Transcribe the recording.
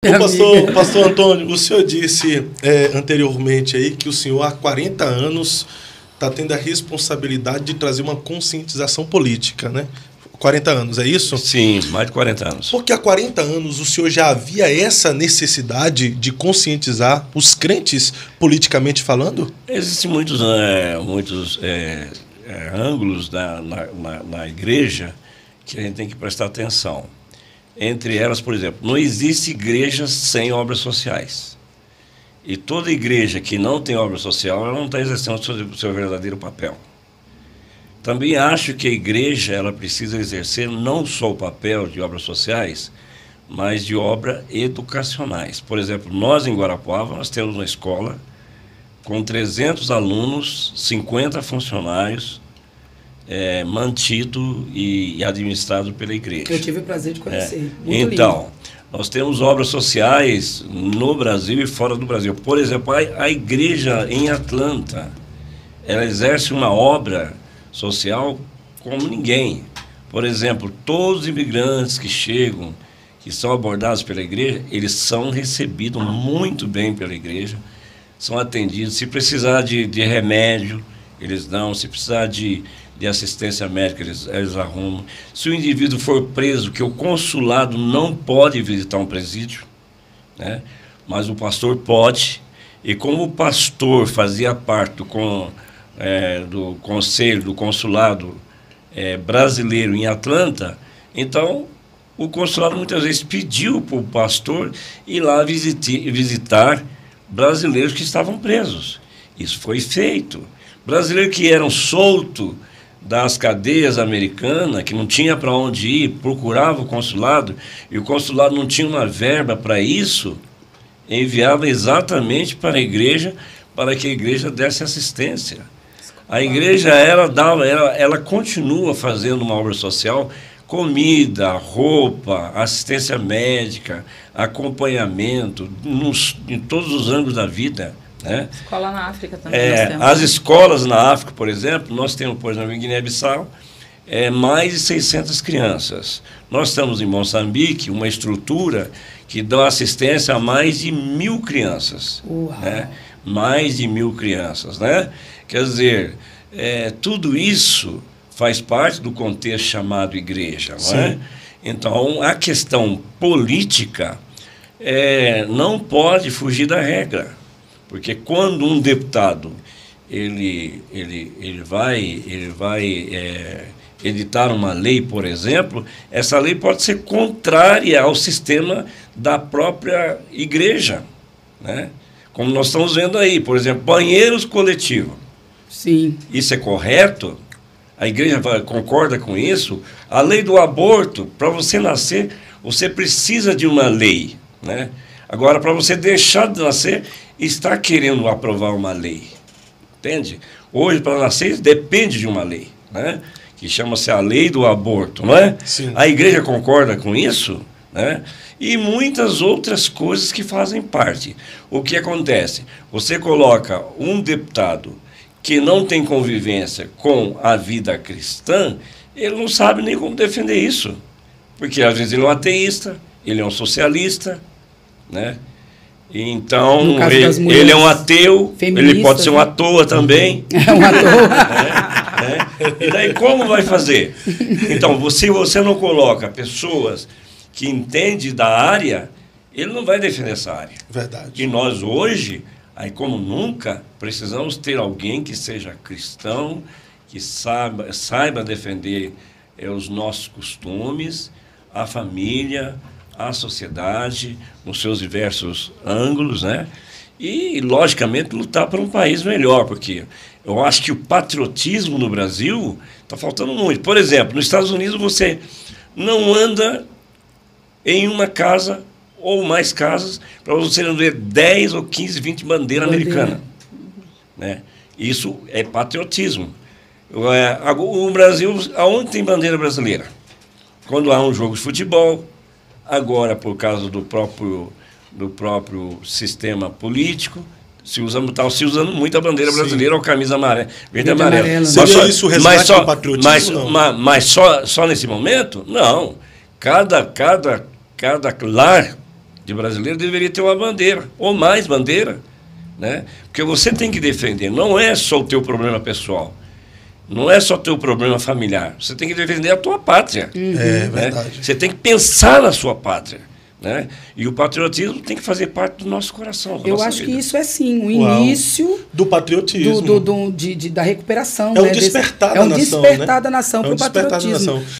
Pastor Antônio, o senhor disse anteriormente aí que o senhor há 40 anos está tendo a responsabilidade de trazer uma conscientização política, né? 40 anos, é isso? Sim, mais de 40 anos. Porque há 40 anos o senhor já havia essa necessidade de conscientizar os crentes politicamente falando? Existem muitos ângulos na igreja que a gente tem que prestar atenção. Entre elas, por exemplo, não existe igreja sem obras sociais. E toda igreja que não tem obra social, ela não está exercendo o seu verdadeiro papel. Também acho que a igreja ela precisa exercer não só o papel de obras sociais, mas de obras educacionais. Por exemplo, nós em Guarapuava, nós temos uma escola com 300 alunos, 50 funcionários, mantido e administrado pela igreja. Eu tive o prazer de conhecer. Muito então, lindo. Nós temos obras sociais no Brasil e fora do Brasil. Por exemplo, a igreja em Atlanta, ela exerce uma obra social como ninguém. Por exemplo, todos os imigrantes que chegam, que são abordados pela igreja, eles são recebidos muito bem pela igreja, são atendidos. Se precisar de remédio, eles dão. Se precisar de assistência médica, eles arrumam. Se o indivíduo for preso, que o consulado não pode visitar um presídio, né? Mas o pastor pode. E como o pastor fazia parte do conselho, do consulado brasileiro em Atlanta, então o consulado muitas vezes pediu para o pastor ir lá visitar brasileiros que estavam presos. Isso foi feito. Brasileiros que eram soltos das cadeias americanas, que não tinha para onde ir, procurava o consulado, e o consulado não tinha uma verba para isso, enviava exatamente para a igreja, para que a igreja desse assistência. A igreja, ela continua fazendo uma obra social, comida, roupa, assistência médica, acompanhamento, em todos os ângulos da vida. Né? Escola na África também. As escolas na África, por exemplo, nós temos, por exemplo, em Guiné-Bissau, mais de 600 crianças. Nós estamos em Moçambique, uma estrutura que dá assistência a mais de 1.000 crianças. Né? Mais de 1.000 crianças. Né? Quer dizer, tudo isso faz parte do contexto chamado igreja. Não é? Então, a questão política não pode fugir da regra. Porque quando um deputado ele vai editar uma lei, por exemplo, essa lei pode ser contrária ao sistema da própria igreja, né? Como nós estamos vendo aí, por exemplo, banheiros coletivos. Sim. Isso é correto? A igreja concorda com isso? A lei do aborto, para você nascer, você precisa de uma lei, né? Agora, para você deixar de nascer, está querendo aprovar uma lei, entende? Hoje, para nascer, depende de uma lei, né? Que chama-se a lei do aborto, não é? Sim. A igreja concorda com isso, né? E muitas outras coisas que fazem parte. O que acontece? Você coloca um deputado que não tem convivência com a vida cristã, ele não sabe nem como defender isso, porque às vezes ele é um ateísta, ele é um socialista, né? Então, ele é um ateu, ele pode ser um ator também. É um ator. E daí como vai fazer? Então, se você não coloca pessoas que entendem da área, ele não vai defender essa área. Verdade. E nós hoje, aí como nunca, precisamos ter alguém que seja cristão, que saiba defender os nossos costumes, a família, a sociedade, nos seus diversos ângulos, né? E, logicamente, lutar por um país melhor, porque eu acho que o patriotismo no Brasil está faltando muito. Por exemplo, nos Estados Unidos você não anda em uma casa ou mais casas para você não ver 10 ou 15, 20 bandeiras americanas. Né? Isso é patriotismo. O Brasil, aonde tem bandeira brasileira? Quando há um jogo de futebol. Agora, por causa do próprio sistema político, está se usando muito a bandeira brasileira ou camisa amarela, verde e amarela. Seria isso o resgate do patriotismo? Mas só nesse momento? Não. Cada lar de brasileiro deveria ter uma bandeira, ou mais bandeira, né? Porque você tem que defender, não é só o teu problema pessoal, não é só o teu problema familiar, você tem que defender a tua pátria. É né? verdade. Você tem que pensar na sua pátria. Né? E o patriotismo tem que fazer parte do nosso coração. Eu acho que isso é sim o Uau. início Do patriotismo. da recuperação. É um né? despertar É da um nação, despertar né? da nação É um para o despertar da patriotismo. nação.